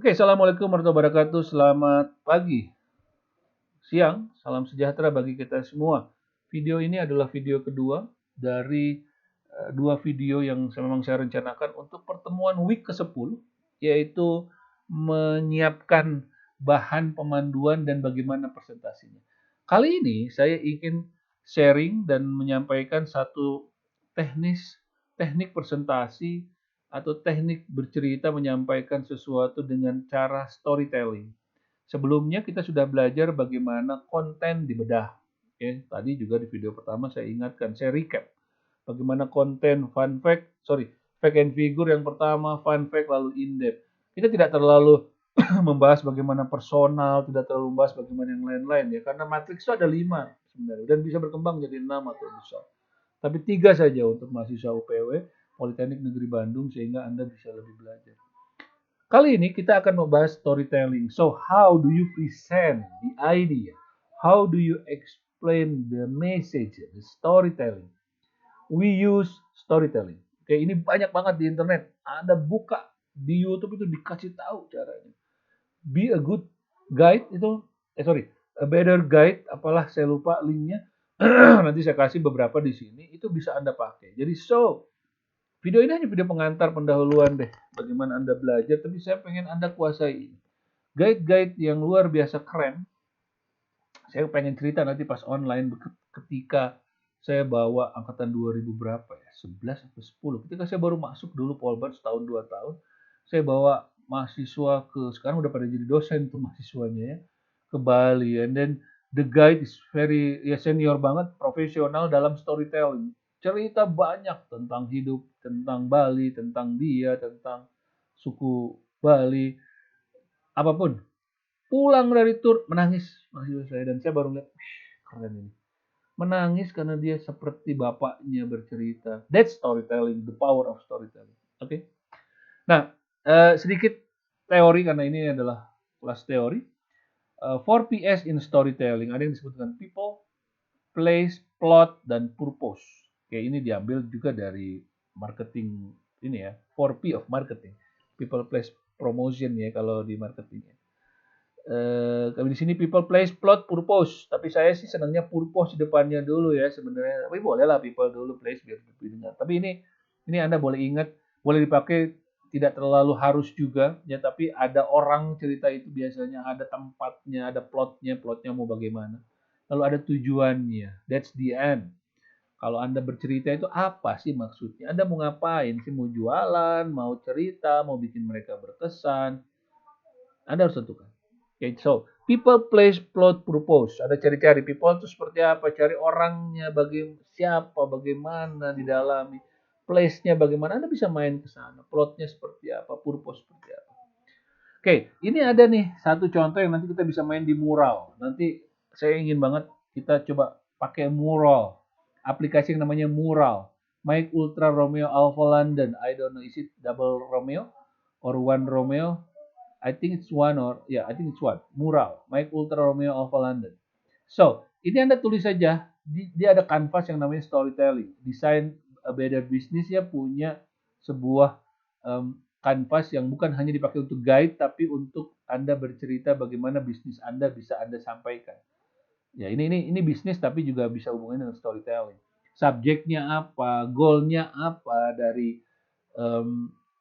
Oke, Assalamualaikum warahmatullahi wabarakatuh. Selamat pagi, siang, salam sejahtera bagi kita semua. Video ini adalah video kedua dari dua video yang memang saya rencanakan untuk pertemuan week ke-10, yaitu menyiapkan bahan pemanduan dan bagaimana presentasinya. Kali ini saya ingin sharing dan menyampaikan satu teknik presentasi atau teknik bercerita menyampaikan sesuatu dengan cara storytelling. Sebelumnya kita sudah belajar bagaimana konten dibedah. Oke, tadi juga di video pertama saya ingatkan, saya recap bagaimana konten fact and figure yang pertama, fun fact lalu in depth. Kita tidak terlalu membahas bagaimana personal, tidak terlalu membahas bagaimana yang lain-lain ya, karena matriks itu ada 5 sebenarnya dan bisa berkembang jadi 6 atau besar. Tapi 3 saja untuk mahasiswa UPW Politeknik Negeri Bandung sehingga Anda bisa lebih belajar. Kali ini kita akan membahas storytelling. So, how do you present the idea? How do you explain the message, the storytelling? We use storytelling. Oke, ini banyak banget di internet. Anda buka di YouTube itu dikasih tahu caranya. Be a good guide itu, a better guide, apalah saya lupa linknya. Nanti saya kasih beberapa di sini. Itu bisa Anda pakai. Jadi video ini hanya video pengantar pendahuluan deh. Bagaimana Anda belajar, tapi saya pengen Anda kuasai ini. Guide-guide yang luar biasa keren. Saya pengen cerita nanti pas online ketika saya bawa angkatan 2000 berapa ya? 11 atau 10. Ketika saya baru masuk dulu Polban setahun 2 tahun, saya bawa mahasiswa sekarang udah pada jadi dosen tuh mahasiswanya ya, ke Bali. And then the guide is very senior banget, profesional dalam storytelling. Cerita banyak tentang hidup, tentang Bali, tentang dia, tentang suku Bali, apapun. Pulang dari tur menangis mahasiswa saya dan saya baru lihat, keren ini. Menangis karena dia seperti bapaknya bercerita. That's storytelling, the power of storytelling. Oke. Nah, sedikit teori karena ini adalah kelas teori. 4Ps in storytelling. Ada yang disebut dengan people, place, plot, dan purpose. Oke, ini diambil juga dari marketing ini ya. 4P of marketing. People, place, promotion ya kalau di marketingnya. Kami di sini people, place, plot, purpose. Tapi saya sih senangnya purpose di depannya dulu ya sebenarnya. Tapi boleh lah people dulu, place biar lebih dengar. Tapi ini Anda boleh ingat, boleh dipakai tidak terlalu harus juga ya. Tapi ada orang cerita itu biasanya ada tempatnya, ada plotnya mau bagaimana. Lalu ada tujuannya. That's the end. Kalau Anda bercerita itu apa sih maksudnya? Anda mau ngapain sih? Mau jualan, mau cerita, mau bikin mereka berkesan. Anda harus tentukan. Okay, so people, place, plot, purpose. Ada cari-cari people itu seperti apa? Cari orangnya, siapa, bagaimana didalami. Place-nya bagaimana? Anda bisa main ke sana. Plotnya seperti apa? Purpose seperti apa? Oke, ini ada nih satu contoh yang nanti kita bisa main di mural. Nanti saya ingin banget kita coba pakai mural. Aplikasi yang namanya mural. Mike Ultra Romeo Alpha London. I don't know, is it double Romeo or one Romeo? I think it's one mural, Mike Ultra Romeo Alpha London. So, ini Anda tulis saja, dia ada kanvas yang namanya storytelling. Design a better business ya punya sebuah kanvas yang bukan hanya dipakai untuk guide, tapi untuk Anda bercerita bagaimana bisnis Anda bisa Anda sampaikan. Ya, ini bisnis tapi juga bisa hubungannya dengan storytelling. Subjeknya apa, goalnya apa dari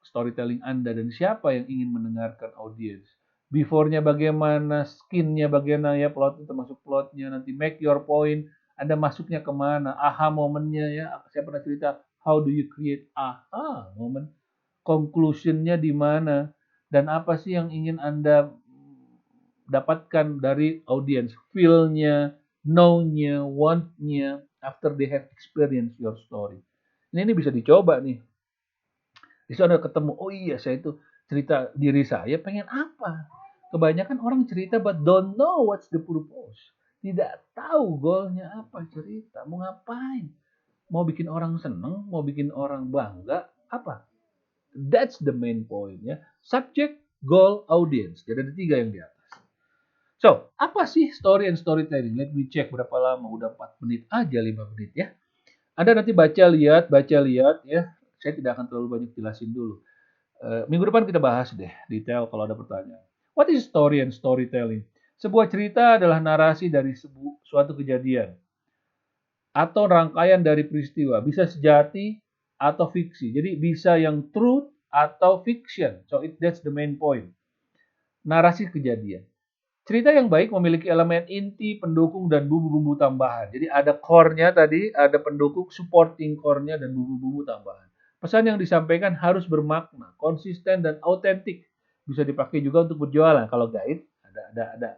storytelling Anda dan siapa yang ingin mendengarkan audiens. Before-nya bagaimana, skin-nya bagaimana ya, plot termasuk plotnya, nanti make your point, Anda masuknya kemana, aha momennya ya, saya pernah cerita, how do you create aha moment, conclusion-nya di mana, dan apa sih yang ingin Anda dapatkan dari audiens, feel-nya, know-nya, want-nya, after they have experienced your story. Ini bisa dicoba nih. Di situ Anda ketemu, oh iya saya itu cerita diri saya pengen apa. Kebanyakan orang cerita but don't know what's the purpose. Tidak tahu goalnya apa cerita, mau ngapain. Mau bikin orang seneng, mau bikin orang bangga, apa. That's the main point ya. Subject, goal, audience. Jadi ada 3 yang di atas. So, apa sih story and storytelling? Let me check berapa lama. Udah 4 menit aja, 5 menit ya. Anda nanti baca lihat ya. Saya tidak akan terlalu banyak jelasin dulu. Minggu depan kita bahas deh detail kalau ada pertanyaan. What is story and storytelling? Sebuah cerita adalah narasi dari suatu kejadian atau rangkaian dari peristiwa. Bisa sejati atau fiksi. Jadi bisa yang truth atau fiction. So that's the main point. Narasi kejadian. Cerita yang baik memiliki elemen inti, pendukung, dan bumbu-bumbu tambahan. Jadi ada core-nya tadi, ada pendukung, supporting core-nya, dan bumbu-bumbu tambahan. Pesan yang disampaikan harus bermakna, konsisten, dan autentik. Bisa dipakai juga untuk berjualan. Kalau guide,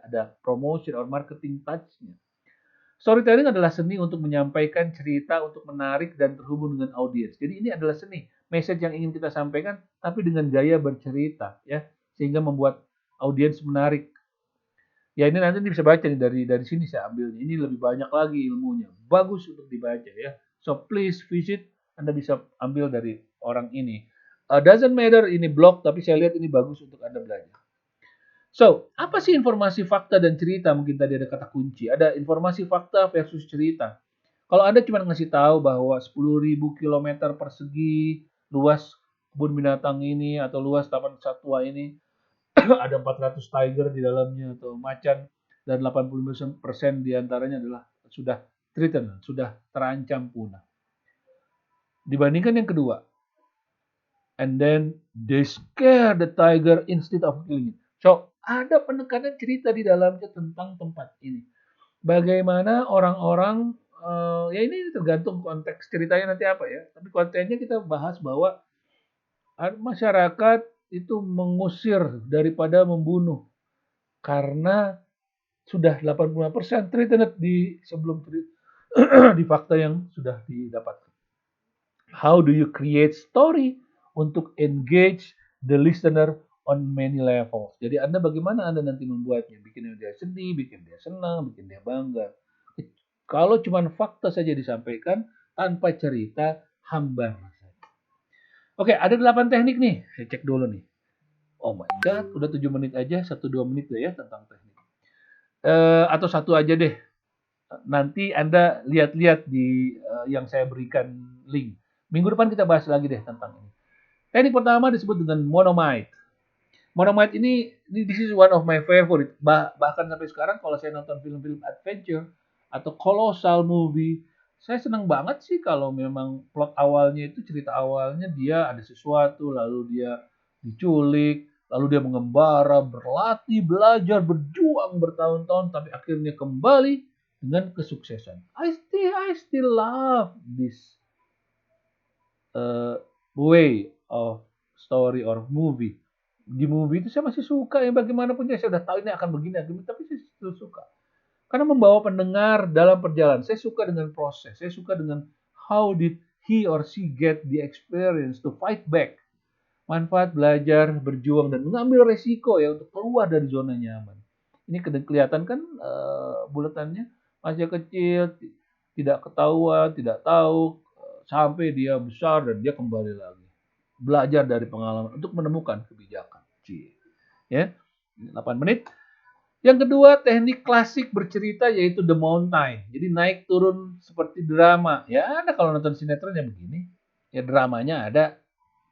ada promotion or marketing touch-nya. Storytelling adalah seni untuk menyampaikan cerita untuk menarik dan terhubung dengan audiens. Jadi ini adalah seni, message yang ingin kita sampaikan, tapi dengan gaya bercerita, ya, sehingga membuat audiens menarik. Ya ini nanti bisa baca nih dari sini saya ambilnya. Ini lebih banyak lagi ilmunya. Bagus untuk dibaca ya. So please visit. Anda bisa ambil dari orang ini. Doesn't matter ini blog, tapi saya lihat ini bagus untuk Anda belajar. So, apa sih informasi fakta dan cerita? Mungkin tadi ada kata kunci. Ada informasi fakta versus cerita. Kalau Anda cuma ngasih tahu bahwa 10.000 kilometer persegi luas kebun binatang ini atau luas taman satwa ini ada 400 tiger di dalamnya atau macan dan 85% diantaranya adalah sudah threatened, sudah terancam punah. Dibandingkan yang kedua, and then they scare the tiger instead of killing it. So, ada penekanan cerita di dalamnya tentang tempat ini. Bagaimana orang-orang, ya ini tergantung konteks ceritanya nanti apa ya. Tapi kontennya kita bahas bahwa masyarakat itu mengusir daripada membunuh. Karena sudah 85% threatened di sebelum di fakta yang sudah didapatkan. How do you create story untuk engage the listener on many levels? Jadi bagaimana Anda nanti membuatnya? Bikin dia sedih, bikin dia senang, bikin dia bangga. Kalau cuma fakta saja disampaikan tanpa cerita, hambar. Oke, ada 8 teknik nih. Saya cek dulu nih. Oh my god, udah 7 menit aja, 1-2 menit ya tentang teknik. Atau satu aja deh. Nanti Anda lihat-lihat di yang saya berikan link. Minggu depan kita bahas lagi deh tentang ini. Teknik pertama disebut dengan monomite. Monomite ini this is one of my favorite. Bahkan sampai sekarang kalau saya nonton film-film adventure atau colossal movie, saya senang banget sih kalau memang plot awalnya itu cerita awalnya dia ada sesuatu, lalu dia diculik, lalu dia mengembara, berlatih, belajar, berjuang bertahun-tahun, tapi akhirnya kembali dengan kesuksesan. I still love this way of story or movie. Di movie itu saya masih suka ya bagaimanapun ya saya udah tahu ini akan begini, tapi saya still suka. Karena membawa pendengar dalam perjalanan. Saya suka dengan proses. Saya suka dengan how did he or she get the experience to fight back. Manfaat belajar, berjuang, dan mengambil resiko ya untuk keluar dari zona nyaman. Ini kelihatan kan buletannya masih kecil, tidak ketahuan, tidak tahu, sampai dia besar dan dia kembali lagi. Belajar dari pengalaman untuk menemukan kebijakan. Ya, 8 menit. Yang kedua, teknik klasik bercerita yaitu the mountain. Jadi naik turun seperti drama. Ya ada kalau nonton sinetron ya begini. Ya dramanya ada.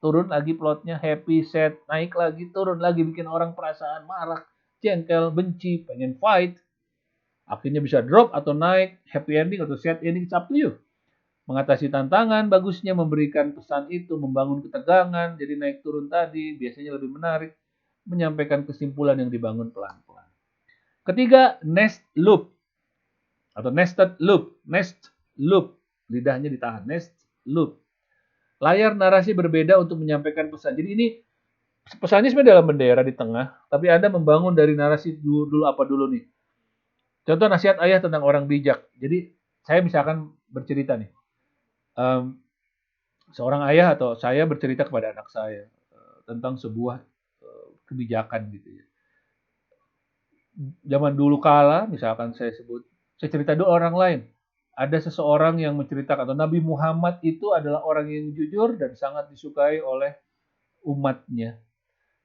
Turun lagi plotnya, happy, sad, naik lagi, turun lagi, bikin orang perasaan marah, jengkel, benci, pengen fight. Akhirnya bisa drop atau naik, happy ending atau sad ending, it's up to you. Mengatasi tantangan, bagusnya memberikan pesan itu, membangun ketegangan, jadi naik turun tadi, biasanya lebih menarik, menyampaikan kesimpulan yang dibangun pelan-pelan. Ketiga, nest loop atau nested loop. Nest loop, lidahnya ditahan. Nest loop. Layar narasi berbeda untuk menyampaikan pesan. Jadi ini pesannya sebenarnya dalam bendera di tengah, tapi Anda membangun dari narasi dulu apa dulu nih. Contoh nasihat ayah tentang orang bijak. Jadi saya misalkan bercerita nih. Seorang ayah atau saya bercerita kepada anak saya tentang sebuah kebijakan gitu ya. Zaman dulu kala, misalkan saya cerita dulu orang lain. Ada seseorang yang menceritakan, atau Nabi Muhammad itu adalah orang yang jujur dan sangat disukai oleh umatnya.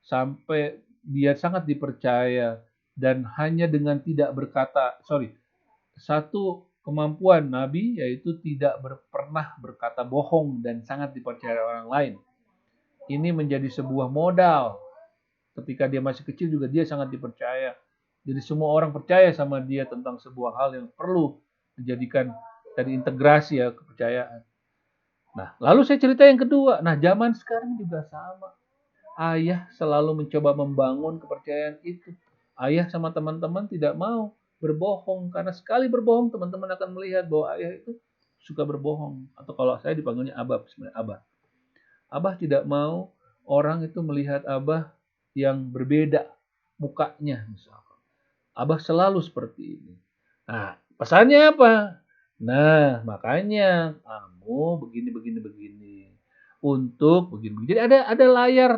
Sampai dia sangat dipercaya dan hanya dengan tidak berkata, satu kemampuan Nabi yaitu tidak pernah berkata bohong dan sangat dipercaya orang lain. ini menjadi sebuah modal. Ketika dia masih kecil juga dia sangat dipercaya. Jadi semua orang percaya sama dia tentang sebuah hal yang perlu dijadikan dari integrasi ya, kepercayaan. Nah, lalu saya cerita yang kedua. Nah, zaman sekarang juga sama. Ayah selalu mencoba membangun kepercayaan itu. Ayah sama teman-teman tidak mau berbohong. Karena sekali berbohong, teman-teman akan melihat bahwa ayah itu suka berbohong. Atau kalau saya dipanggilnya Abah, sebenarnya Abah. Abah tidak mau orang itu melihat Abah yang berbeda mukanya misalkan. Abah selalu seperti ini. Nah, pesannya apa? Nah, makanya kamu begini. Untuk begini. Jadi ada layar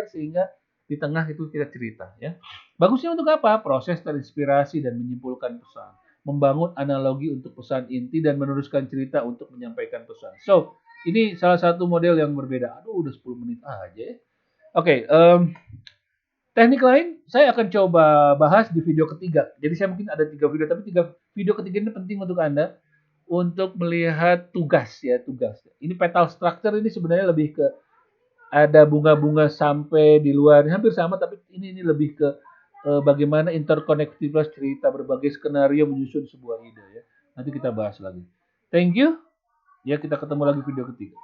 sehingga di tengah itu kita cerita ya. Bagusnya untuk apa? Proses terinspirasi dan menyimpulkan pesan. Membangun analogi untuk pesan inti dan meneruskan cerita untuk menyampaikan pesan. So, ini salah satu model yang berbeda. Aduh, udah 10 menit aja ya. Oke, teknik lain saya akan coba bahas di video ketiga. Jadi saya mungkin ada 3 video, tapi 3 video ketiga ini penting untuk Anda untuk melihat tugas ya, tugas. Ini petal structure ini sebenarnya lebih ke ada bunga-bunga sampai di luar, hampir sama tapi ini lebih ke bagaimana interkonektivitas cerita berbagai skenario menyusun sebuah ide ya. Nanti kita bahas lagi. Thank you. Ya, kita ketemu lagi video ketiga.